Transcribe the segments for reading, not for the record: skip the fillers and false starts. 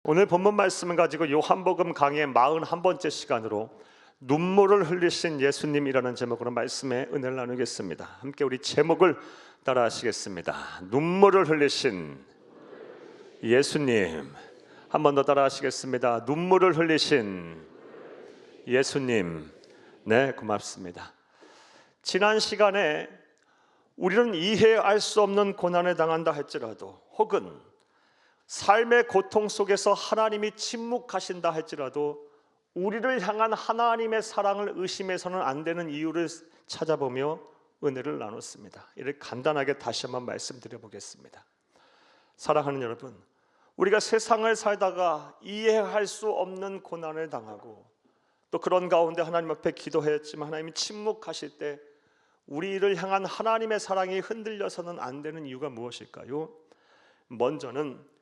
오늘 본문 말씀을 가지고 요한복음 강의 41번째 시간으로 눈물을 흘리신 예수님이라는 제목으로 말씀의 은혜를 나누겠습니다. 함께 우리 제목을 따라 하시겠습니다. 눈물을 흘리신 예수님. 한 번 더 따라 하시겠습니다. 눈물을 흘리신 예수님. 네, 고맙습니다. 지난 시간에 우리는 이해할 수 없는 고난을 당한다 할지라도, 혹은 삶의 고통 속에서 하나님이 침묵하신다 할지라도 우리를 향한 하나님의 사랑을 의심해서는 안 되는 이유를 찾아보며 은혜를 나눴습니다. 이를 간단하게 다시 한번 말씀드려 보겠습니다. 사랑하는 여러분, 우리가 세상을 살다가 이해할 수 없는 고난을 당하고 또 그런 가운데 하나님 앞에 기도했지만 하나님이 침묵하실 때 우리를 향한 하나님의 사랑이 흔들려서는 안 되는 이유가 무엇일까요? 먼저는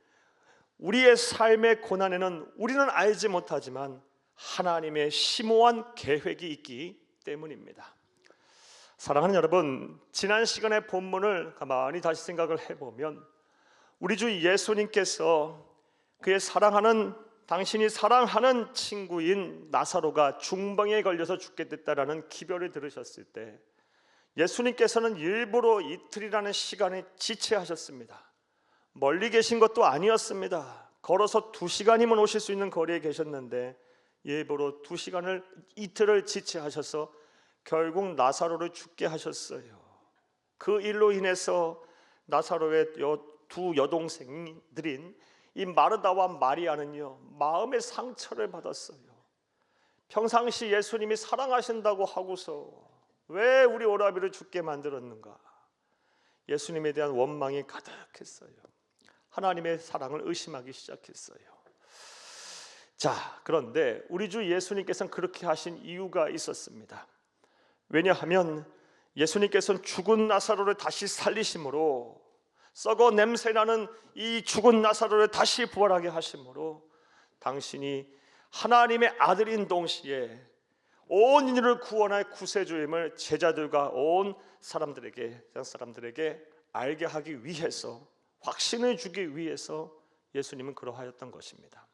우리의 삶의 고난에는 우리는 알지 못하지만 하나님의 심오한 계획이 있기 때문입니다. 사랑하는 여러분, 지난 시간의 본문을 가만히 다시 생각을 해보면 우리 주 예수님께서 그의 사랑하는, 당신이 사랑하는 친구인 나사로가 중병에 걸려서 죽게 됐다라는 기별을 들으셨을 때 예수님께서는 일부러 이틀이라는 시간에 지체하셨습니다. 멀리 계신 것도 아니었습니다. 걸어서 2시간이면 오실 수 있는 거리에 계셨는데 일부러 2시간을, 이틀을 지체하셔서 결국 나사로를 죽게 하셨어요. 그 일로 인해서 나사로의 두 여동생들인 이 마르다와 마리아는요, 마음의 상처를 받았어요. 평상시 예수님이 사랑하신다고 하고서 왜 우리 오라비를 죽게 만들었는가? 예수님에 대한 원망이 가득했어요. 하나님의 사랑을 의심하기 시작했어요. 자, 그런데 우리 주 예수님께서는 그렇게 하신 이유가 있었습니다. 왜냐하면 예수님께서는 죽은 나사로를 다시 살리심으로, 썩어 냄새나는 이 죽은 나사로를 다시 부활하게 하심으로 당신이 하나님의 아들인 동시에 온 인류를 구원할 구세주임을 제자들과 온 사람들에게 알게 하기 위해서, 확신을 주기 위해서 예수님은 그러하였던 것입니다.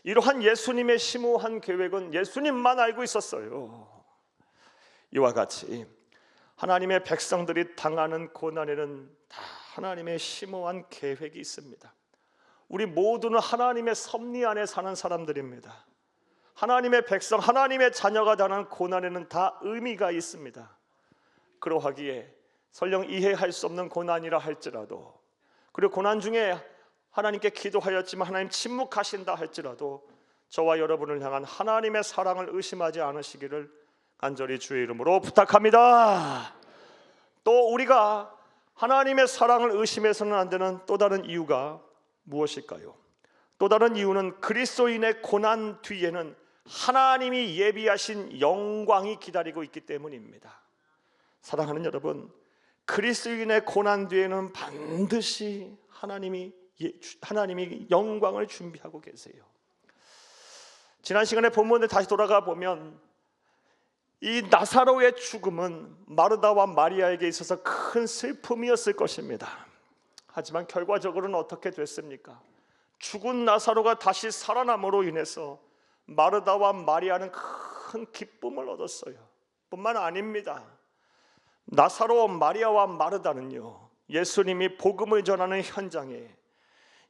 이러한 예수님의 심오한 계획은 예수님만 알고 있었어요. 이와 같이 하나님의 백성들이 당하는 고난에는 다 하나님의 심오한 계획이 있습니다. 우리 모두는 하나님의 섭리 안에 사는 사람들입니다. 하나님의 백성, 하나님의 자녀가 당하는 고난에는 다 의미가 있습니다. 그러하기에 설령 이해할 수 없는 고난이라 할지라도, 그리고 고난 중에 하나님께 기도하였지만 하나님 침묵하신다 할지라도 저와 여러분을 향한 하나님의 사랑을 의심하지 않으시기를 간절히 주의 이름으로 부탁합니다. 또 우리가 하나님의 사랑을 의심해서는 안 되는 또 다른 이유가 무엇일까요? 또 다른 이유는 그리스도인의 고난 뒤에는 하나님이 예비하신 영광이 기다리고 있기 때문입니다. 사랑하는 여러분, 그리스도인의 고난 뒤에는 반드시 하나님이 영광을 준비하고 계세요. 지난 시간에 본문에 다시 돌아가 보면 이 나사로의 죽음은 마르다와 마리아에게 있어서 큰 슬픔이었을 것입니다. 하지만 결과적으로는 어떻게 됐습니까? 죽은 나사로가 다시 살아남으로 인해서 마르다와 마리아는 큰 기쁨을 얻었어요. 뿐만 아닙니다. 나사로, 마리아와 마르다는요, 예수님이 복음을 전하는 현장에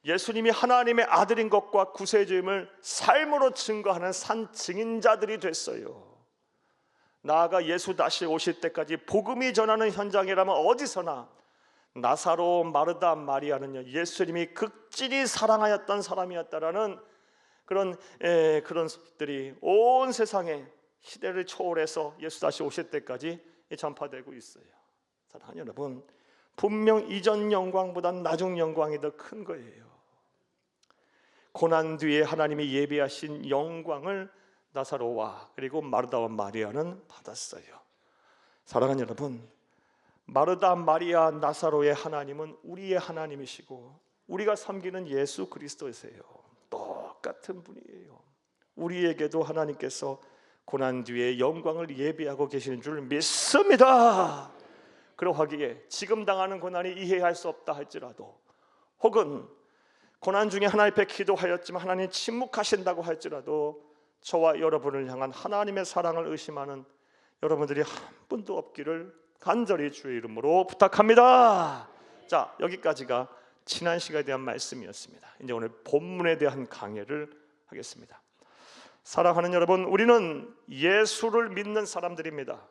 예수님이 하나님의 아들인 것과 구세주임을 삶으로 증거하는 산 증인자들이 됐어요. 나아가 예수 다시 오실 때까지 복음이 전하는 현장이라면 어디서나 나사로, 마르다, 마리아는요, 예수님이 극진히 사랑하였던 사람이었다라는 그런 것들이 온 세상에 시대를 초월해서 예수 다시 오실 때까지 전파되고 있어요. 사랑하는 여러분, 분명 이전 영광보다 나중 영광이 더 큰 거예요. 고난 뒤에 하나님이 예비하신 영광을 나사로와 그리고 마르다와 마리아는 받았어요. 사랑하는 여러분, 마르다, 마리아, 나사로의 하나님은 우리의 하나님이시고 우리가 섬기는 예수 그리스도이세요. 똑같은 분이에요. 우리에게도 하나님께서 고난 뒤에 영광을 예비하고 계시는 줄 믿습니다. 그러하기에 지금 당하는 고난이 이해할 수 없다 할지라도, 혹은 고난 중에 하나님 앞에 기도하였지만 하나님 침묵하신다고 할지라도 저와 여러분을 향한 하나님의 사랑을 의심하는 여러분들이 한 분도 없기를 간절히 주의 이름으로 부탁합니다. 자, 여기까지가 지난 시간에 대한 말씀이었습니다. 이제 오늘 본문에 대한 강해를 하겠습니다. 사랑하는 여러분, 우리는 예수를 믿는 사람들입니다.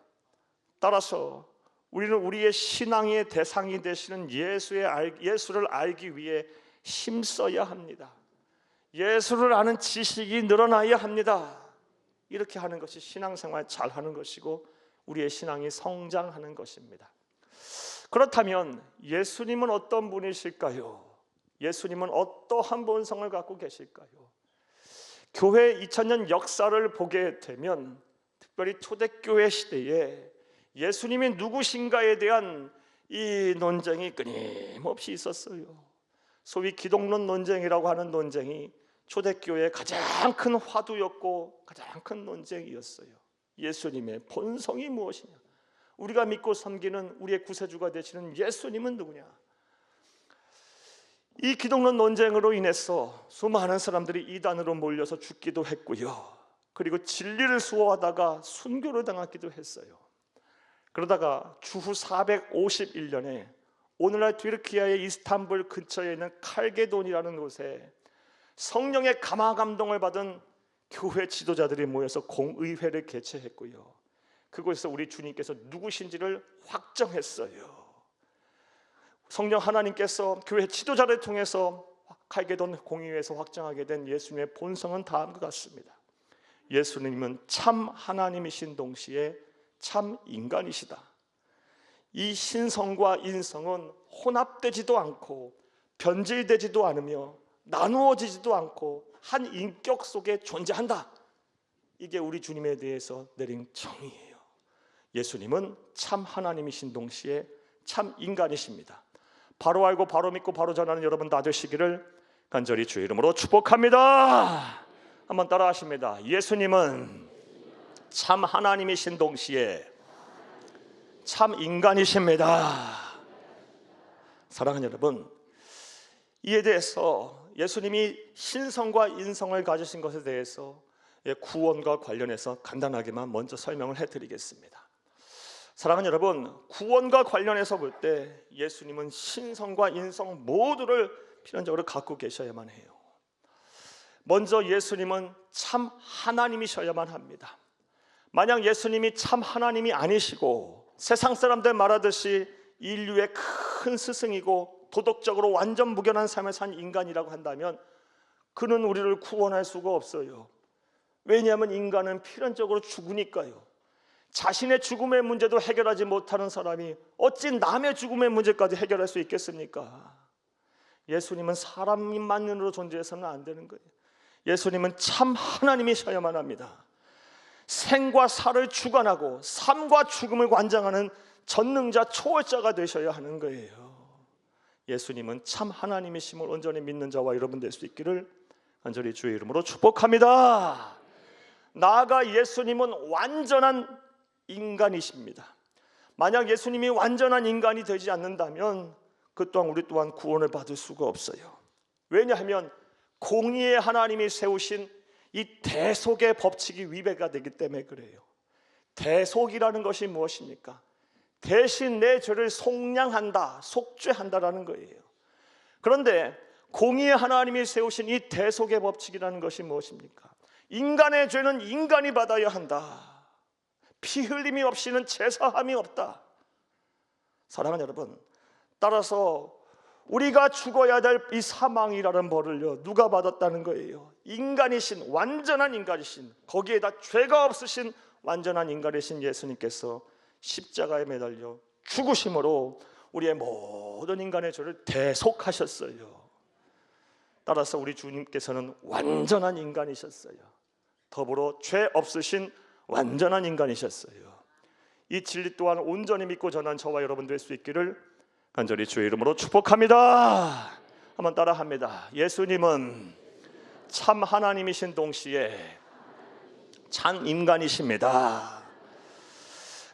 따라서 우리는 우리의 신앙의 대상이 되시는 예수를 알기 위해 힘써야 합니다. 예수를 아는 지식이 늘어나야 합니다. 이렇게 하는 것이 신앙생활 잘하는 것이고 우리의 신앙이 성장하는 것입니다. 그렇다면 예수님은 어떤 분이실까요? 예수님은 어떠한 본성을 갖고 계실까요? 교회 2000년 역사를 보게 되면 특별히 초대교회 시대에 예수님이 누구신가에 대한 이 논쟁이 끊임없이 있었어요. 소위 기독론 논쟁이라고 하는 논쟁이 초대교회의 가장 큰 화두였고 가장 큰 논쟁이었어요. 예수님의 본성이 무엇이냐? 우리가 믿고 섬기는 우리의 구세주가 되시는 예수님은 누구냐? 이 기독론 논쟁으로 인해서 수많은 사람들이 이단으로 몰려서 죽기도 했고요. 그리고 진리를 수호하다가 순교를 당하기도 했어요. 그러다가 주후 451년에 오늘날 튀르키예의 이스탄불 근처에 있는 칼게돈이라는 곳에 성령의 감화 감동을 받은 교회 지도자들이 모여서 공의회를 개최했고요. 그곳에서 우리 주님께서 누구신지를 확정했어요. 성령 하나님께서 교회 지도자를 통해서 칼게돈 공의회에서 확정하게 된 예수님의 본성은 다음과 같습니다. 예수님은 참 하나님이신 동시에 참 인간이시다. 이 신성과 인성은 혼합되지도 않고 변질되지도 않으며 나누어지지도 않고 한 인격 속에 존재한다. 이게 우리 주님에 대해서 내린 정의예요. 예수님은 참 하나님이신 동시에 참 인간이십니다. 바로 알고 바로 믿고 바로 전하는 여러분 다 되시기를 간절히 주의 이름으로 축복합니다. 한번 따라 하십니다. 예수님은 참 하나님이신 동시에 참 인간이십니다. 사랑하는 여러분, 이에 대해서 예수님이 신성과 인성을 가지신 것에 대해서 구원과 관련해서 간단하게만 먼저 설명을 해드리겠습니다. 사랑하는 여러분, 구원과 관련해서 볼 때 예수님은 신성과 인성 모두를 필연적으로 갖고 계셔야만 해요. 먼저 예수님은 참 하나님이셔야만 합니다. 만약 예수님이 참 하나님이 아니시고 세상 사람들 말하듯이 인류의 큰 스승이고 도덕적으로 완전 무견한 삶을 산 인간이라고 한다면 그는 우리를 구원할 수가 없어요. 왜냐하면 인간은 필연적으로 죽으니까요. 자신의 죽음의 문제도 해결하지 못하는 사람이 어찌 남의 죽음의 문제까지 해결할 수 있겠습니까? 예수님은 사람만으로 존재해서는 안 되는 거예요. 예수님은 참 하나님이셔야만 합니다. 생과 사를 주관하고 삶과 죽음을 관장하는 전능자 초월자가 되셔야 하는 거예요. 예수님은 참 하나님이심을 온전히 믿는 자와 여러분 될 수 있기를 간절히 주의 이름으로 축복합니다. 나아가 예수님은 완전한 인간이십니다. 만약 예수님이 완전한 인간이 되지 않는다면 그 또한 우리 또한 구원을 받을 수가 없어요. 왜냐하면 공의의 하나님이 세우신 이 대속의 법칙이 위배가 되기 때문에 그래요. 대속이라는 것이 무엇입니까? 대신 내 죄를 속량한다, 속죄한다라는 거예요. 그런데 공의의 하나님이 세우신 이 대속의 법칙이라는 것이 무엇입니까? 인간의 죄는 인간이 받아야 한다. 피 흘림이 없이는 제사함이 없다. 사랑하는 여러분, 따라서 우리가 죽어야 될 이 사망이라는 벌을요 누가 받았다는 거예요? 인간이신, 완전한 인간이신, 거기에다 죄가 없으신 완전한 인간이신 예수님께서 십자가에 매달려 죽으심으로 우리의 모든 인간의 죄를 대속하셨어요. 따라서 우리 주님께서는 완전한 인간이셨어요. 더불어 죄 없으신 완전한 인간이셨어요. 이 진리 또한 온전히 믿고 전한 저와 여러분 될 수 있기를 간절히 주의 이름으로 축복합니다. 한번 따라합니다. 예수님은 참 하나님이신 동시에 참 인간이십니다.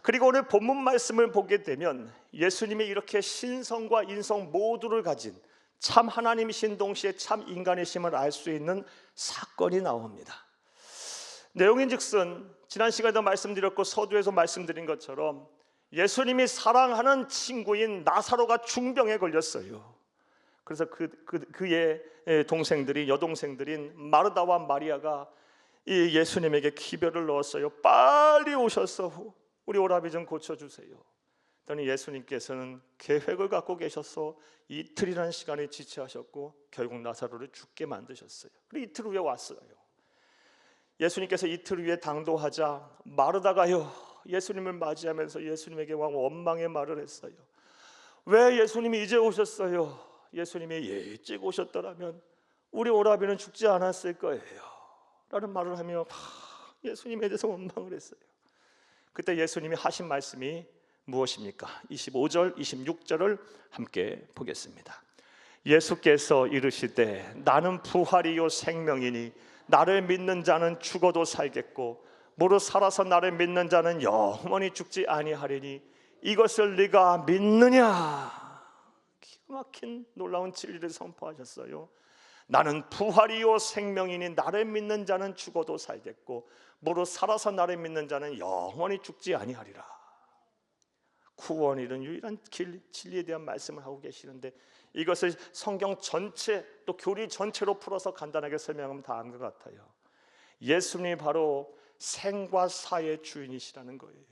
그리고 오늘 본문 말씀을 보게 되면 예수님이 이렇게 신성과 인성 모두를 가진 참 하나님이신 동시에 참 인간이심을 알 수 있는 사건이 나옵니다. 내용인즉슨 지난 시간에도 말씀드렸고 서두에서 말씀드린 것처럼 예수님이 사랑하는 친구인 나사로가 중병에 걸렸어요. 그래서 그의 동생들이, 여동생들인 마르다와 마리아가 이 예수님에게 기별을 넣었어요. 빨리 오셔서 우리 오라비 좀 고쳐주세요. 그랬더니 예수님께서는 계획을 갖고 계셔서 이틀이라는 시간에 지체하셨고 결국 나사로를 죽게 만드셨어요. 그리고 이틀 후에 왔어요. 예수님께서 이틀 후에 당도하자 마르다가요, 예수님을 맞이하면서 예수님에게 원망의 말을 했어요. 왜 예수님이 이제 오셨어요? 예수님이 일찍 오셨더라면 우리 오라비는 죽지 않았을 거예요 라는 말을 하며 예수님에 대해서 원망을 했어요. 그때 예수님이 하신 말씀이 무엇입니까? 25절, 26절을 함께 보겠습니다. 예수께서 이르시되 나는 부활이요 생명이니 나를 믿는 자는 죽어도 살겠고 무릇 살아서 나를 믿는 자는 영원히 죽지 아니하리니 이것을 네가 믿느냐? 기가 막힌 놀라운 진리를 선포하셨어요. 나는 부활이요 생명이니 나를 믿는 자는 죽어도 살겠고 무릇 살아서 나를 믿는 자는 영원히 죽지 아니하리라. 구원이 이런 유일한 진리에 대한 말씀을 하고 계시는데 이것을 성경 전체 또 교리 전체로 풀어서 간단하게 설명하면 다 안 것 같아요. 예수님이 바로 생과 사의 주인이시라는 거예요.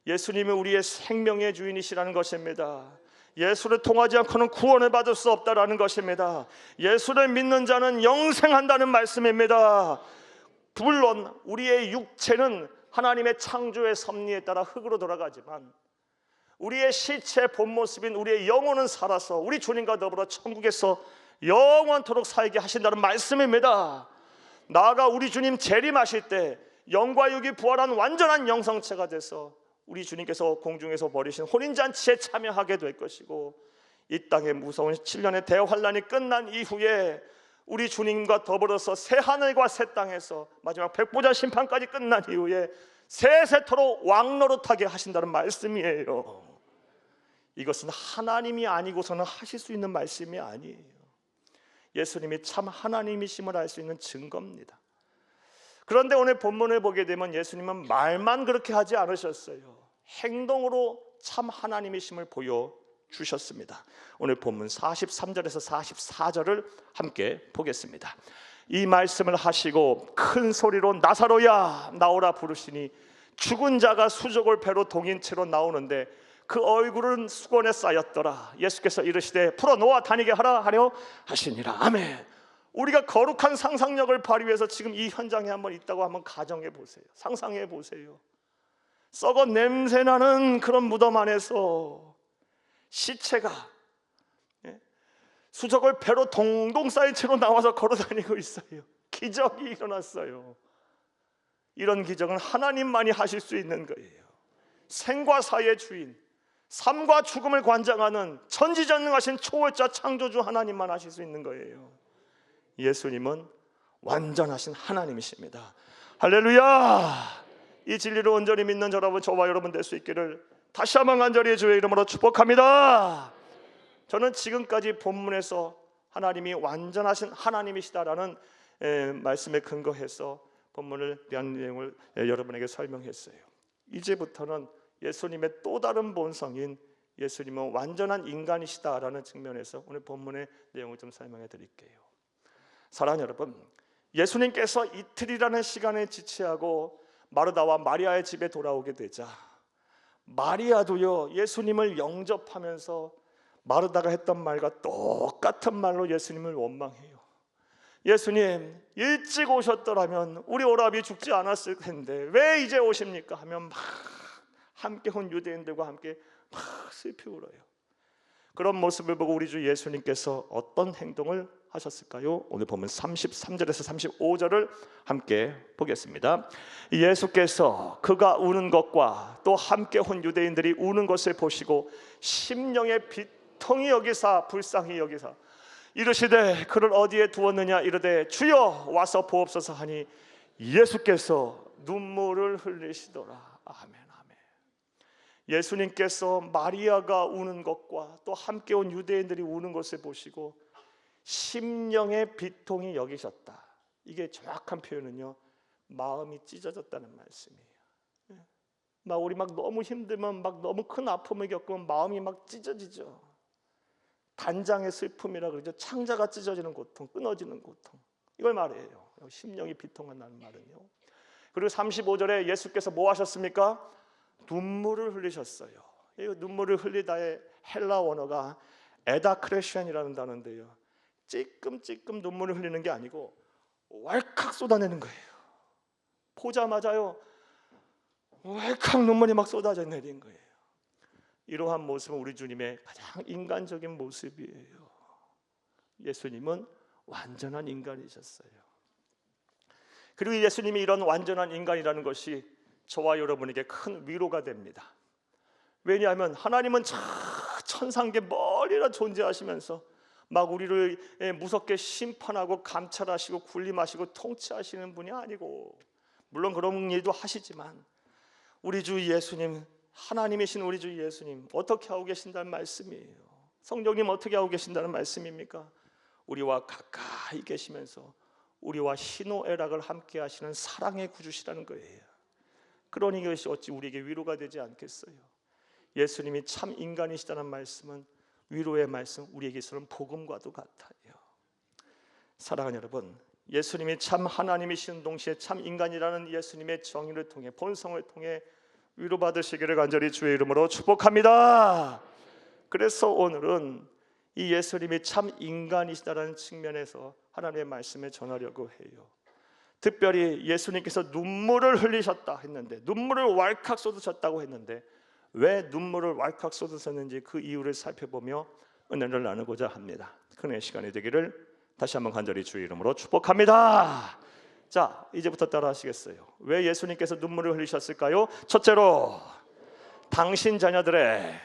예수님이 우리의 생명의 주인이시라는 것입니다. 예수를 통하지 않고는 구원을 받을 수 없다라는 것입니다. 예수를 믿는 자는 영생한다는 말씀입니다. 물론 우리의 육체는 하나님의 창조의 섭리에 따라 흙으로 돌아가지만 우리의 시체 본 모습인 우리의 영혼은 살아서 우리 주님과 더불어 천국에서 영원토록 살게 하신다는 말씀입니다. 나아가 우리 주님 재림하실 때 영과 육이 부활한 완전한 영성체가 돼서 우리 주님께서 공중에서 벌이신 혼인잔치에 참여하게 될 것이고 이 땅의 무서운 7년의 대환란이 끝난 이후에 우리 주님과 더불어서 새 하늘과 새 땅에서 마지막 백보자 심판까지 끝난 이후에 세세토록 왕노릇하게 하신다는 말씀이에요. 이것은 하나님이 아니고서는 하실 수 있는 말씀이 아니에요. 예수님이 참 하나님이심을 알 수 있는 증거입니다. 그런데 오늘 본문을 보게 되면 예수님은 말만 그렇게 하지 않으셨어요. 행동으로 참 하나님이심을 보여주셨습니다. 오늘 본문 43절에서 44절을 함께 보겠습니다. 이 말씀을 하시고 큰 소리로 나사로야 나오라 부르시니 죽은 자가 수족을 배로 동인 채로 나오는데 그 얼굴은 수건에 쌓였더라. 예수께서 이르시되 풀어놓아 다니게 하려 하시니라. 아멘. 우리가 거룩한 상상력을 발휘해서 지금 이 현장에 한번 있다고 한번 가정해 보세요. 상상해 보세요. 썩어 냄새나는 그런 무덤 안에서 시체가 수족을 배로 동동 쌓인 채로 나와서 걸어다니고 있어요. 기적이 일어났어요. 이런 기적은 하나님만이 하실 수 있는 거예요. 생과 사의 주인, 삶과 죽음을 관장하는 전지전능하신 초월자 창조주 하나님만 하실 수 있는 거예요. 예수님은 완전하신 하나님이십니다. 할렐루야. 이 진리를 온전히 믿는 저와 여러분 될 수 있기를 다시 한번 간절히 주의 이름으로 축복합니다. 저는 지금까지 본문에서 하나님이 완전하신 하나님이시다라는 말씀에 근거해서 본문을 대한 내용을 여러분에게 설명했어요. 이제부터는 예수님의 또 다른 본성인 예수님은 완전한 인간이시다라는 측면에서 오늘 본문의 내용을 좀 설명해 드릴게요. 사랑하는 여러분, 예수님께서 이틀이라는 시간에 지체하고 마르다와 마리아의 집에 돌아오게 되자 마리아도요 예수님을 영접하면서 마르다가 했던 말과 똑같은 말로 예수님을 원망해요. 예수님 일찍 오셨더라면 우리 오라비 죽지 않았을 텐데 왜 이제 오십니까? 하면 막 함께 온 유대인들과 함께 막 슬피 울어요. 그런 모습을 보고 우리 주 예수님께서 어떤 행동을 하셨을까요? 오늘 보면 33절에서 35절을 함께 보겠습니다. 예수께서 그가 우는 것과 또 함께 온 유대인들이 우는 것을 보시고 심령의 비통히 여기사 불쌍히 여기사 이르시되 그를 어디에 두었느냐 이르되 주여 와서 보옵소서 하니 예수께서 눈물을 흘리시더라. 아멘. 예수님께서 마리아가 우는 것과 또 함께 온 유대인들이 우는 것을 보시고 심령의 비통이 여기셨다. 이게 정확한 표현은요, 마음이 찢어졌다는 말씀이에요. 막 우리 막 너무 힘들면, 막 너무 큰 아픔을 겪으면 마음이 막 찢어지죠. 단장의 슬픔이라 그러죠. 창자가 찢어지는 고통, 끊어지는 고통, 이걸 말해요. 심령이 비통한다는 말은요. 그리고 35절에 예수께서 뭐 하셨습니까? 눈물을 흘리셨어요. 이 눈물을 흘리다의 헬라 원어가 에다크레션이라는 단어인데요, 찔끔찔끔 눈물을 흘리는 게 아니고 왈칵 쏟아내는 거예요. 보자마자요, 왈칵 눈물이 막 쏟아져 내린 거예요. 이러한 모습은 우리 주님의 가장 인간적인 모습이에요. 예수님은 완전한 인간이셨어요. 그리고 예수님이 이런 완전한 인간이라는 것이 저와 여러분에게 큰 위로가 됩니다. 왜냐하면 하나님은 저 천상계 멀리라 존재하시면서 막 우리를 무섭게 심판하고 감찰하시고 군림하시고 통치하시는 분이 아니고, 물론 그런 일도 하시지만 우리 주 예수님, 하나님이신 우리 주 예수님 어떻게 하고 계신다는 말씀이에요. 성령님 어떻게 하고 계신다는 말씀입니까? 우리와 가까이 계시면서 우리와 희노애락을 함께 하시는 사랑의 구주시라는 거예요. 그러니 이것이 어찌 우리에게 위로가 되지 않겠어요? 예수님이 참 인간이시다는 말씀은, 위로의 말씀, 우리에게 있어서는 복음과도 같아요. 사랑하는 여러분, 예수님이 참 하나님이신 동시에 참 인간이라는 예수님의 정의를 통해, 본성을 통해 위로받으시기를 간절히 주의 이름으로 축복합니다. 그래서 오늘은 이 예수님이 참 인간이시다는 측면에서 하나님의 말씀을 전하려고 해요. 특별히 예수님께서 눈물을 흘리셨다 했는데, 눈물을 왈칵 쏟으셨다고 했는데 왜 눈물을 왈칵 쏟으셨는지 그 이유를 살펴보며 은혜를 나누고자 합니다. 큰 시간이 되기를 다시 한번 간절히 주의 이름으로 축복합니다. 자, 이제부터 따라 하시겠어요? 왜 예수님께서 눈물을 흘리셨을까요? 첫째로, 당신 자녀들의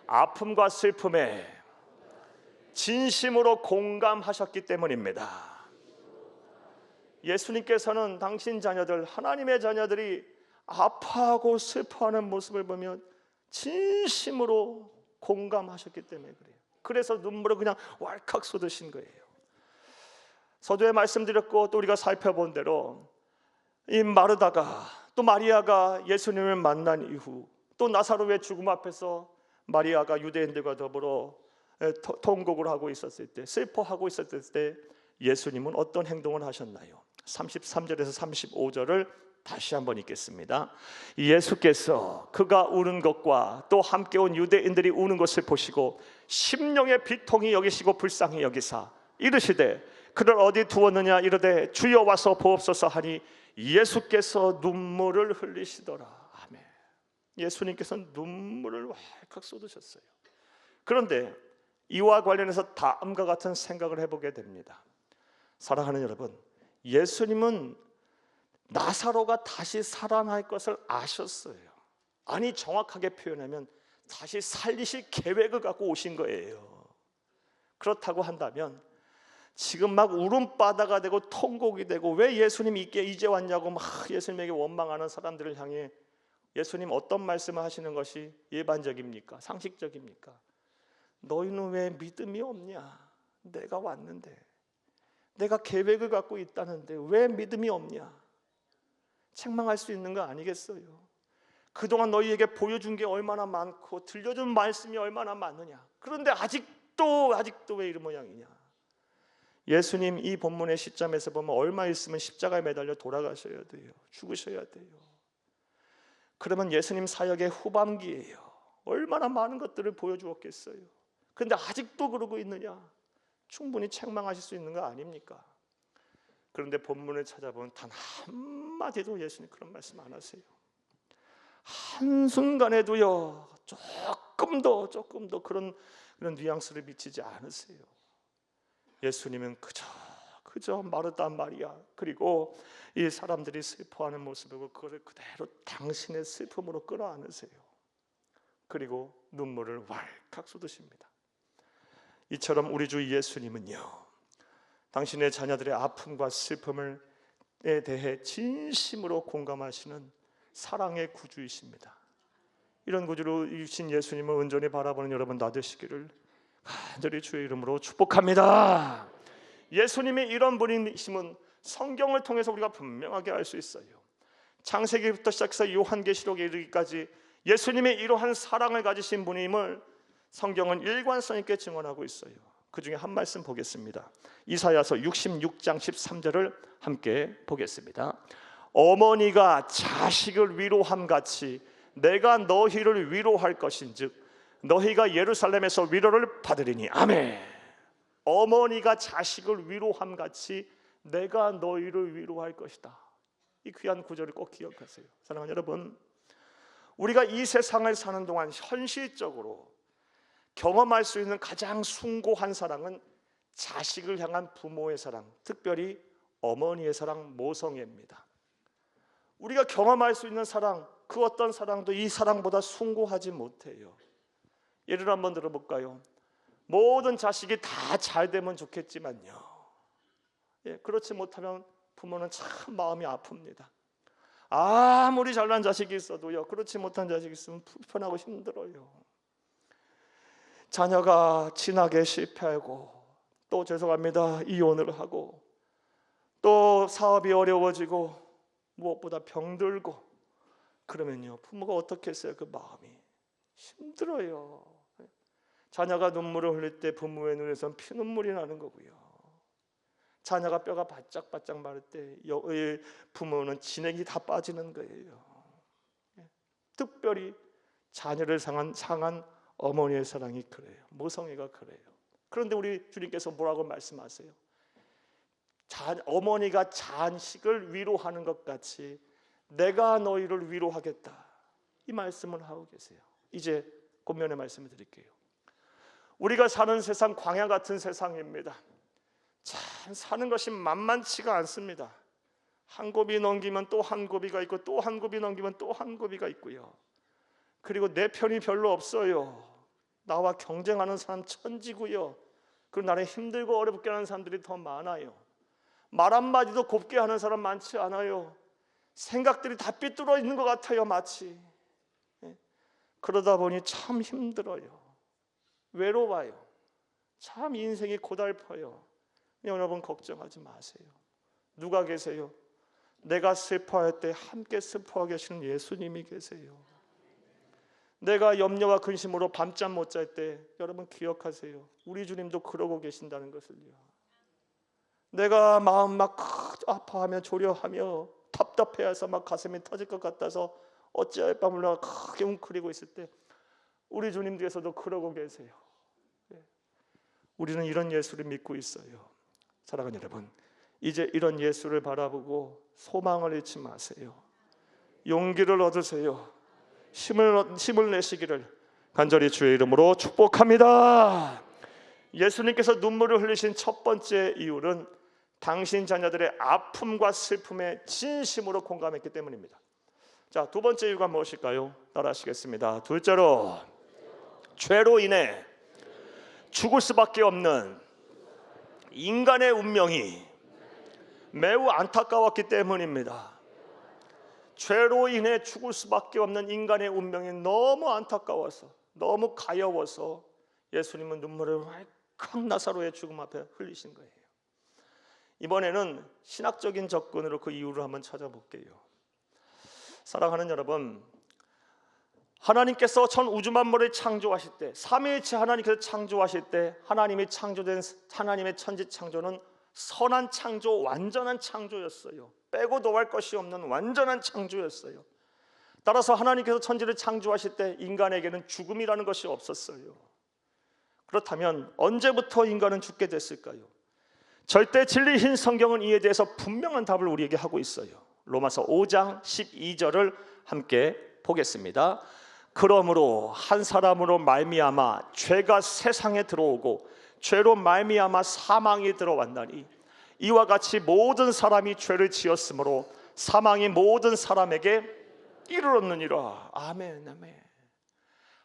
아픔과 슬픔에 진심으로 공감하셨기 때문입니다. 예수님께서는 당신 자녀들, 하나님의 자녀들이 아파하고 슬퍼하는 모습을 보면 진심으로 공감하셨기 때문에 그래요. 그래서 눈물을 그냥 왈칵 쏟으신 거예요. 서두에 말씀드렸고 또 우리가 살펴본 대로 이 마르다가, 또 마리아가 예수님을 만난 이후 또 나사로의 죽음 앞에서 마리아가 유대인들과 더불어 통곡을 하고 있었을 때, 슬퍼하고 있었을 때 예수님은 어떤 행동을 하셨나요? 33절에서 35절을 다시 한번 읽겠습니다. 예수께서 그가 우는 것과 또 함께 온 유대인들이 우는 것을 보시고 심령의 비통이 여기시고 불쌍히 여기사 이르시되 그를 어디 두었느냐 이르되 주여 와서 보옵소서 하니 예수께서 눈물을 흘리시더라. 아멘. 예수님께서는 눈물을 왈칵 쏟으셨어요. 그런데 이와 관련해서 다음과 같은 생각을 해보게 됩니다. 사랑하는 여러분, 예수님은 나사로가 다시 살아날 것을 아셨어요. 아니, 정확하게 표현하면 다시 살리실 계획을 갖고 오신 거예요. 그렇다고 한다면 지금 막 울음바다가 되고 통곡이 되고 왜 예수님이 이제 왔냐고 막 예수님에게 원망하는 사람들을 향해 예수님 어떤 말씀을 하시는 것이 일반적입니까? 상식적입니까? 너희는 왜 믿음이 없냐? 내가 왔는데, 내가 계획을 갖고 있다는데 왜 믿음이 없냐? 책망할 수 있는 거 아니겠어요? 그동안 너희에게 보여준 게 얼마나 많고 들려준 말씀이 얼마나 많느냐? 그런데 아직도 왜 이런 모양이냐? 예수님 이 본문의 시점에서 보면 얼마 있으면 십자가에 매달려 돌아가셔야 돼요. 죽으셔야 돼요. 그러면 예수님 사역의 후반기예요. 얼마나 많은 것들을 보여주었겠어요. 그런데 아직도 그러고 있느냐? 충분히 책망하실 수 있는 거 아닙니까? 그런데 본문을 찾아보면 단 한마디도 예수님 그런 말씀 안 하세요. 한순간에도요 조금 더 그런 뉘앙스를 미치지 않으세요. 예수님은 그저 마르다 마리아 그리고 이 사람들이 슬퍼하는 모습을 보고 그걸 그대로 당신의 슬픔으로 끌어안으세요. 그리고 눈물을 왈칵 쏟으십니다. 이처럼 우리 주 예수님은요, 당신의 자녀들의 아픔과 슬픔에 대해 진심으로 공감하시는 사랑의 구주이십니다. 이런 구주로 주신 예수님을 온전히 바라보는 여러분 다 되시기를 간절히 주의 이름으로 축복합니다. 예수님이 이런 분이심은 성경을 통해서 우리가 분명하게 알 수 있어요. 창세기부터 시작해서 요한계시록에 이르기까지 예수님이 이러한 사랑을 가지신 분임을 성경은 일관성 있게 증언하고 있어요. 그 중에 한 말씀 보겠습니다. 이사야서 66장 13절을 함께 보겠습니다. 어머니가 자식을 위로함 같이 내가 너희를 위로할 것인즉 너희가 예루살렘에서 위로를 받으리니. 아멘. 어머니가 자식을 위로함 같이 내가 너희를 위로할 것이다. 이 귀한 구절을 꼭 기억하세요. 사랑하는 여러분, 우리가 이 세상을 사는 동안 현실적으로 경험할 수 있는 가장 숭고한 사랑은 자식을 향한 부모의 사랑, 특별히 어머니의 사랑, 모성애입니다. 우리가 경험할 수 있는 사랑, 그 어떤 사랑도 이 사랑보다 숭고하지 못해요. 예를 한번 들어볼까요? 모든 자식이 다 잘 되면 좋겠지만요, 그렇지 못하면 부모는 참 마음이 아픕니다. 아무리 잘난 자식이 있어도요, 그렇지 못한 자식이 있으면 불편하고 힘들어요. 자녀가 진학에 실패하고 또 죄송합니다 이혼을 하고 또 사업이 어려워지고 무엇보다 병들고 그러면요, 부모가 어떻게 했어요? 그 마음이 힘들어요. 자녀가 눈물을 흘릴 때 부모의 눈에선 피눈물이 나는 거고요. 자녀가 뼈가 바짝바짝 마를 때 부모는 진액이 다 빠지는 거예요. 특별히 자녀를 상한 어머니의 사랑이 그래요. 모성애가 그래요. 그런데 우리 주님께서 뭐라고 말씀하세요? 어머니가 자식을 위로하는 것 같이 내가 너희를 위로하겠다, 이 말씀을 하고 계세요. 이제 본면의 말씀을 드릴게요. 우리가 사는 세상 광야 같은 세상입니다. 참 사는 것이 만만치가 않습니다. 한 고비 넘기면 또 한 고비가 있고 또 한 고비 넘기면 또 한 고비가 있고요. 그리고 내 편이 별로 없어요. 나와 경쟁하는 사람 천지고요. 그리고 나를 힘들고 어렵게 하는 사람들이 더 많아요. 말 한마디도 곱게 하는 사람 많지 않아요. 생각들이 다 삐뚤어 있는 것 같아요, 마치. 그러다 보니 참 힘들어요. 외로워요. 참 인생이 고달퍼요. 여러분 걱정하지 마세요. 누가 계세요? 내가 슬퍼할 때 함께 슬퍼하고 계시는 예수님이 계세요. 내가 염려와 근심으로 밤잠 못 잘 때 여러분 기억하세요. 우리 주님도 그러고 계신다는 것을요. 내가 마음 막 아파하며 조려하며 답답해서 막 가슴이 터질 것 같아서 어찌할 바 몰라 크게 웅크리고 있을 때 우리 주님께서도 그러고 계세요. 우리는 이런 예수를 믿고 있어요. 사랑하는 여러분, 이제 이런 예수를 바라보고 소망을 잃지 마세요. 용기를 얻으세요. 힘을 내시기를 간절히 주의 이름으로 축복합니다. 예수님께서 눈물을 흘리신 첫 번째 이유는 당신 자녀들의 아픔과 슬픔에 진심으로 공감했기 때문입니다. 자, 두 번째 이유가 무엇일까요? 따라하시겠습니다. 둘째로, 죄로 인해 죽을 수밖에 없는 인간의 운명이 매우 안타까웠기 때문입니다. 죄로 인해 죽을 수밖에 없는 인간의 운명이 너무 안타까워서, 너무 가여워서 예수님은 눈물을 왈칵 나사로의 죽음 앞에 흘리신 거예요. 이번에는 신학적인 접근으로 그 이유를 한번 찾아볼게요. 사랑하는 여러분, 하나님께서 전 우주 만물을 창조하실 때, 삼위일체 하나님께서 창조하실 때 하나님의 천지 창조는 선한 창조, 완전한 창조였어요. 빼고 더할 것이 없는 완전한 창조였어요. 따라서 하나님께서 천지를 창조하실 때 인간에게는 죽음이라는 것이 없었어요. 그렇다면 언제부터 인간은 죽게 됐을까요? 절대 진리인 성경은 이에 대해서 분명한 답을 우리에게 하고 있어요. 로마서 5장 12절을 함께 보겠습니다. 그러므로 한 사람으로 말미암아 죄가 세상에 들어오고 죄로 말미암아 사망이 들어왔나니 이와 같이 모든 사람이 죄를 지었으므로 사망이 모든 사람에게 이르렀느니라. 아멘, 아멘.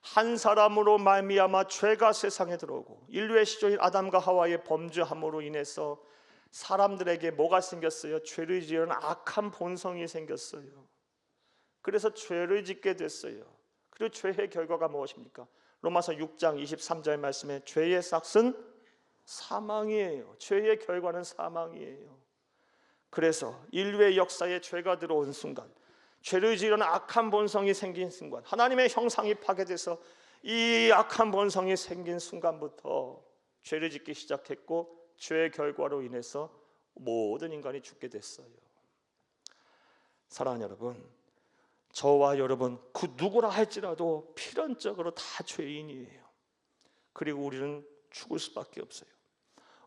한 사람으로 말미암아 죄가 세상에 들어오고 인류의 시조인 아담과 하와의 범죄함으로 인해서 사람들에게 뭐가 생겼어요? 죄를 지으는 악한 본성이 생겼어요. 그래서 죄를 짓게 됐어요. 그리고 죄의 결과가 무엇입니까? 로마서 6장 23절 말씀에 죄의 삭은 사망이에요. 죄의 결과는 사망이에요. 그래서 인류의 역사에 죄가 들어온 순간, 죄를 지으려는 악한 본성이 생긴 순간, 하나님의 형상이 파괴돼서 이 악한 본성이 생긴 순간부터 죄를 짓기 시작했고, 죄의 결과로 인해서 모든 인간이 죽게 됐어요. 사랑하는 여러분, 저와 여러분 그 누구라 할지라도 필연적으로 다 죄인이에요. 그리고 우리는 죽을 수밖에 없어요.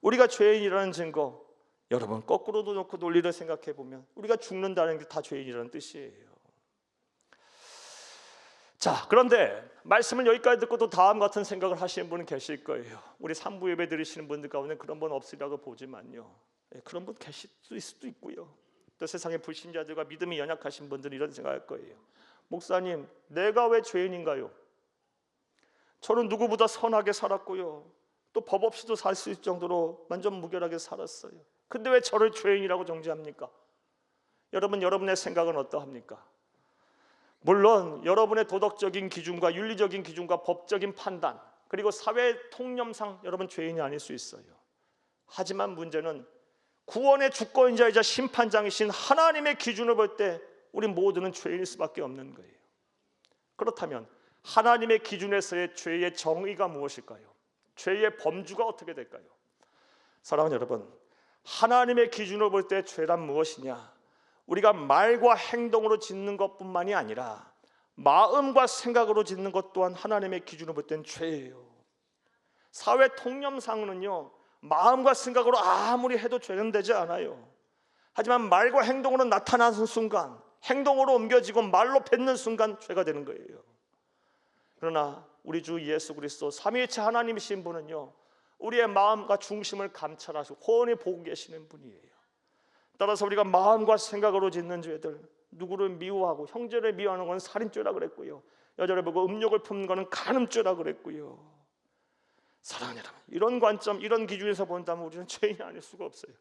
우리가 죄인이라는 증거, 여러분 거꾸로도 놓고 논리를 생각해 보면 우리가 죽는다는 게 다 죄인이라는 뜻이에요. 자, 그런데 말씀을 여기까지 듣고 또 다음 같은 생각을 하시는 분은 계실 거예요. 우리 3부 예배 드리시는 분들 가운데 그런 분 없으리라고 보지만요, 그런 분 계실 수도 있고요. 또 세상의 불신자들과 믿음이 연약하신 분들은 이런 생각할 거예요. 목사님, 내가 왜 죄인인가요? 저는 누구보다 선하게 살았고요, 또 법 없이도 살 수 있을 정도로 완전 무결하게 살았어요. 근데 왜 저를 죄인이라고 정죄합니까? 여러분, 여러분의 생각은 어떠합니까? 물론 여러분의 도덕적인 기준과 윤리적인 기준과 법적인 판단, 그리고 사회 통념상 여러분 죄인이 아닐 수 있어요. 하지만 문제는 구원의 주권자이자 심판장이신 하나님의 기준을 볼 때 우리 모두는 죄인일 수밖에 없는 거예요. 그렇다면 하나님의 기준에서의 죄의 정의가 무엇일까요? 죄의 범주가 어떻게 될까요? 사랑하는 여러분, 하나님의 기준으로 볼 때 죄란 무엇이냐? 우리가 말과 행동으로 짓는 것뿐만이 아니라 마음과 생각으로 짓는 것 또한 하나님의 기준으로 볼 때는 죄예요. 사회 통념상으로는요, 마음과 생각으로 아무리 해도 죄는 되지 않아요. 하지만 말과 행동으로 나타나는 순간, 행동으로 옮겨지고 말로 뱉는 순간 죄가 되는 거예요. 그러나 우리 주 예수 그리스도 삼위일체 하나님이신 분은요, 우리의 마음과 중심을 감찰하시고 훤히 보고 계시는 분이에요. 따라서 우리가 마음과 생각으로 짓는 죄들, 누구를 미워하고 형제를 미워하는 건 살인죄라 그랬고요, 여자를 보고 음욕을 품는 것은 간음죄라 그랬고요. 사랑하는 여러분, 이런 관점, 이런 기준에서 본다면 우리는 죄인이 아닐 수가 없어요.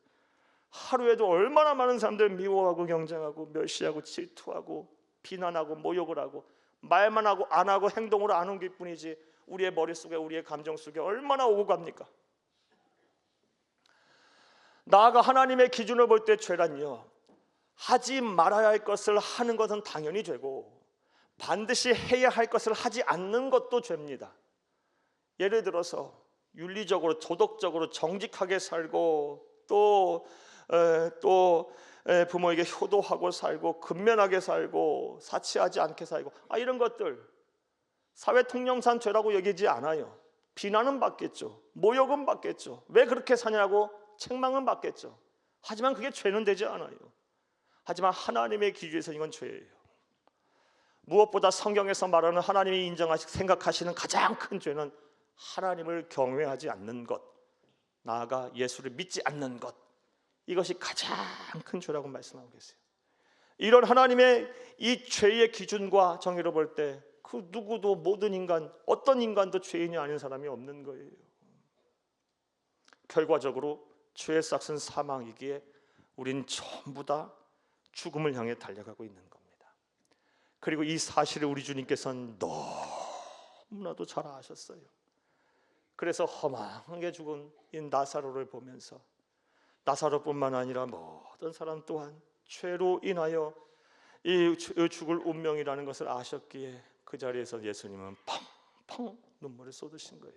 하루에도 얼마나 많은 사람들 미워하고 경쟁하고 멸시하고 질투하고 비난하고 모욕을 하고, 말만 하고 안 하고 행동으로 안 옮길 뿐이지 우리의 머릿속에, 우리의 감정 속에 얼마나 오고 갑니까? 나아가 하나님의 기준을 볼 때 죄란요, 하지 말아야 할 것을 하는 것은 당연히 죄고 반드시 해야 할 것을 하지 않는 것도 죄입니다. 예를 들어서 윤리적으로 도덕적으로 정직하게 살고 또 부모에게 효도하고 살고 근면하게 살고 사치하지 않게 살고, 이런 것들 사회 통념상 죄라고 여기지 않아요. 비난은 받겠죠, 모욕은 받겠죠, 왜 그렇게 사냐고 책망은 받겠죠. 하지만 그게 죄는 되지 않아요. 하지만 하나님의 기준에서 이건 죄예요. 무엇보다 성경에서 말하는 하나님이 인정하시고 생각하시는 가장 큰 죄는 하나님을 경외하지 않는 것, 나아가 예수를 믿지 않는 것, 이것이 가장 큰 죄라고 말씀하고 계세요. 이런 하나님의 이 죄의 기준과 정의로 볼 때 그 누구도, 모든 인간, 어떤 인간도 죄인이 아닌 사람이 없는 거예요. 결과적으로 죄의 삭은 사망이기에 우린 전부 다 죽음을 향해 달려가고 있는 겁니다. 그리고 이 사실을 우리 주님께서는 너무나도 잘 아셨어요. 그래서 허망하게 죽은 이 나사로를 보면서, 나사로뿐만 아니라 모든 사람 또한 죄로 인하여 이 죽을 운명이라는 것을 아셨기에 그 자리에서 예수님은 펑펑 눈물을 쏟으신 거예요.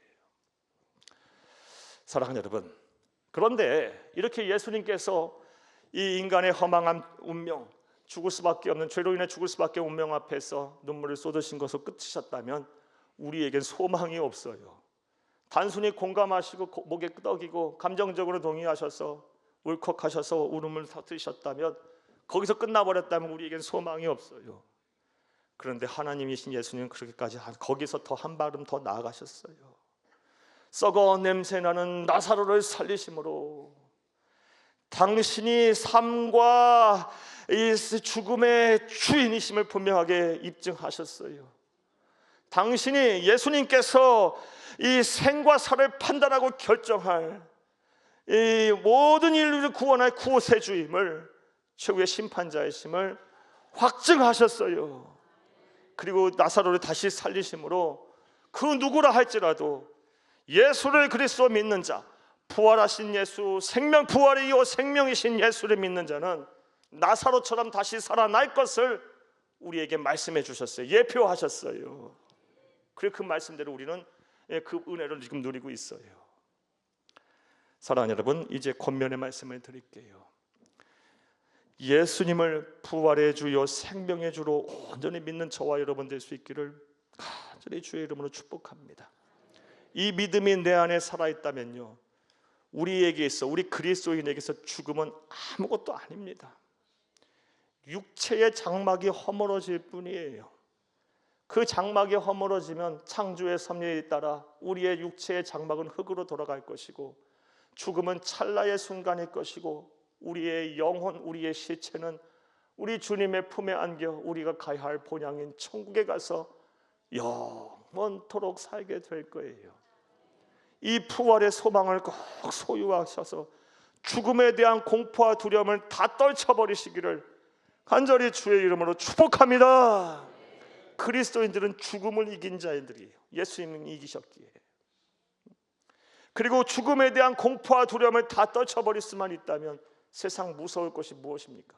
사랑하는 여러분, 그런데 이렇게 예수님께서 이 인간의 허망한 운명, 죽을 수밖에 없는, 죄로 인해 죽을 수밖에 없는 운명 앞에서 눈물을 쏟으신 것으로 끝이셨다면 우리에겐 소망이 없어요. 단순히 공감하시고 목에 끄덕이고 감정적으로 동의하셔서 울컥하셔서 울음을 터뜨리셨다면, 거기서 끝나버렸다면 우리에겐 소망이 없어요. 그런데 하나님이신 예수님은 그렇게까지 거기서 더 한 발음 더 나아가셨어요. 썩어 냄새나는 나사로를 살리심으로 당신이 삶과 이 죽음의 주인이심을 분명하게 입증하셨어요. 당신이, 예수님께서 이 생과 사를 판단하고 결정할 이 모든 인류를 구원할 구세주임을, 최후의 심판자이심을 확증하셨어요. 그리고 나사로를 다시 살리심으로 그 누구라 할지라도 예수를 그리스도 믿는 자, 부활하신 예수, 생명 부활이 이어 생명이신 예수를 믿는 자는 나사로처럼 다시 살아날 것을 우리에게 말씀해 주셨어요. 예표하셨어요. 그리고 그 말씀대로 우리는 그 은혜를 지금 누리고 있어요. 사랑하는 여러분, 이제 권면의 말씀을 드릴게요. 예수님을 부활의 주요 생명의 주로 온전히 믿는 저와 여러분 될 수 있기를 간절히 주의 이름으로 축복합니다. 이 믿음이 내 안에 살아있다면요, 우리에게서, 우리 그리스도인에게서 죽음은 아무것도 아닙니다. 육체의 장막이 허물어질 뿐이에요. 그 장막이 허물어지면 창조의 섭리에 따라 우리의 육체의 장막은 흙으로 돌아갈 것이고, 죽음은 찰나의 순간일 것이고, 우리의 영혼, 우리의 시체는 우리 주님의 품에 안겨 우리가 가야 할 본향인 천국에 가서 영원토록 살게 될 거예요. 이 부활의 소망을 꼭 소유하셔서 죽음에 대한 공포와 두려움을 다 떨쳐버리시기를 간절히 주의 이름으로 축복합니다. 그리스도인들은 죽음을 이긴 자들이에요. 예수님은 이기셨기에. 그리고 죽음에 대한 공포와 두려움을 다 떨쳐버릴 수만 있다면 세상 무서울 것이 무엇입니까?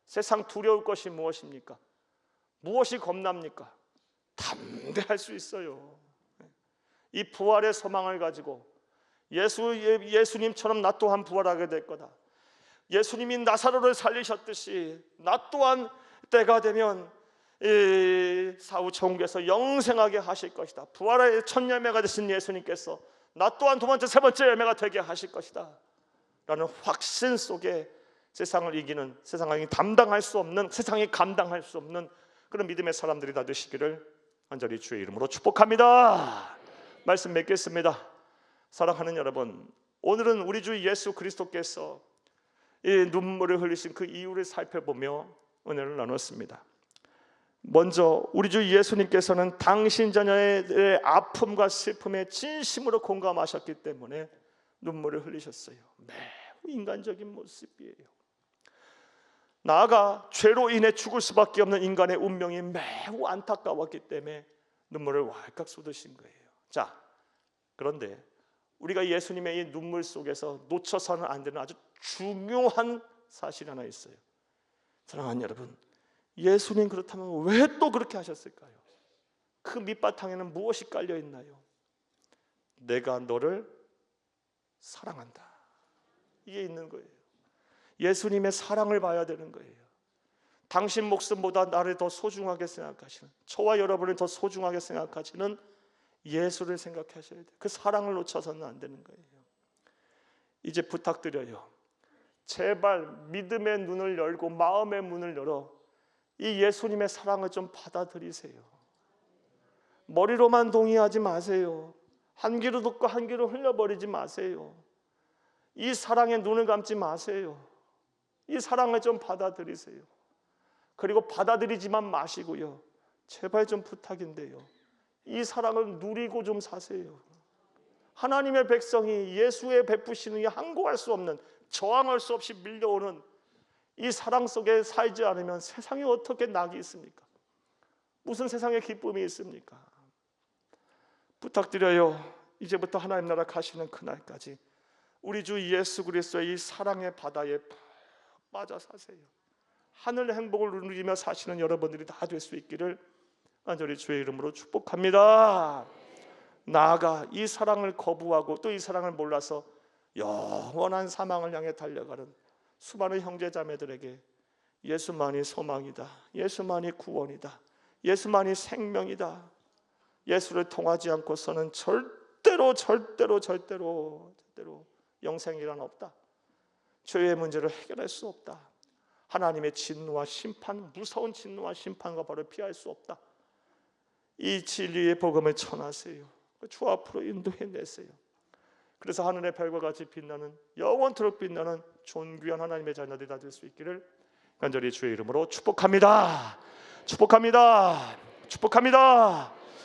세상 두려울 것이 무엇입니까? 무엇이 겁납니까? 담대할 수 있어요. 이 부활의 소망을 가지고 예수님처럼 나 또한 부활하게 될 거다. 예수님이 나사로를 살리셨듯이 나 또한 때가 되면 사후 천국에서 영생하게 하실 것이다. 부활의 첫 열매가 되신 예수님께서 나 또한 두 번째, 세 번째 열매가 되게 하실 것이다 라는 확신 속에 세상을 이기는, 세상이 감당할 수 없는 그런 믿음의 사람들이 다 되시기를 간절히 주의 이름으로 축복합니다. 말씀 맺겠습니다. 사랑하는 여러분, 오늘은 우리 주 예수 그리스도께서 이 눈물을 흘리신 그 이유를 살펴보며 은혜를 나눴습니다. 먼저 우리 주 예수님께서는 당신 자녀의 아픔과 슬픔에 진심으로 공감하셨기 때문에 눈물을 흘리셨어요. 매우 인간적인 모습이에요. 나아가 죄로 인해 죽을 수밖에 없는 인간의 운명이 매우 안타까웠기 때문에 눈물을 왈칵 쏟으신 거예요. 자, 그런데 우리가 예수님의 이 눈물 속에서 놓쳐서는 안 되는 아주 중요한 사실이 하나 있어요. 사랑하는 여러분, 예수님 그렇다면 왜 또 그렇게 하셨을까요? 그 밑바탕에는 무엇이 깔려 있나요? 내가 너를 사랑한다, 이게 있는 거예요. 예수님의 사랑을 봐야 되는 거예요. 당신 목숨보다 나를 더 소중하게 생각하시는, 저와 여러분을 더 소중하게 생각하시는 예수를 생각하셔야 돼요. 그 사랑을 놓쳐서는 안 되는 거예요. 이제 부탁드려요. 제발 믿음의 눈을 열고 마음의 문을 열어 이 예수님의 사랑을 좀 받아들이세요. 머리로만 동의하지 마세요. 한 귀로 듣고 한 귀로 흘려버리지 마세요. 이 사랑에 눈을 감지 마세요. 이 사랑을 좀 받아들이세요. 그리고 받아들이지만 마시고요, 제발 좀 부탁인데요, 이 사랑을 누리고 좀 사세요. 하나님의 백성이 예수의 베푸시는 이 항거할 수 없는, 저항할 수 없이 밀려오는 이 사랑 속에 살지 않으면 세상에 어떻게 낙이 있습니까? 무슨 세상에 기쁨이 있습니까? 부탁드려요. 이제부터 하나님 나라 가시는 그날까지 우리 주 예수 그리스도의 이 사랑의 바다에 푹 빠져 사세요. 하늘 행복을 누리며 사시는 여러분들이 다 될 수 있기를 간절히 주의 이름으로 축복합니다. 나아가 이 사랑을 거부하고 또 이 사랑을 몰라서 영원한 사망을 향해 달려가는 수많은 형제자매들에게 예수만이 소망이다, 예수만이 구원이다, 예수만이 생명이다, 예수를 통하지 않고서는 절대로 영생이란 없다, 죄의 문제를 해결할 수 없다, 하나님의 진노와 심판, 무서운 진노와 심판과 바로 피할 수 없다, 이 진리의 복음을 전하세요. 주 앞으로 인도해내세요. 그래서 하늘의 별과 같이 빛나는, 영원토록 빛나는 존귀한 하나님의 자녀들이 다 될 수 있기를 간절히 주의 이름으로 축복합니다. 축복합니다. 축복합니다.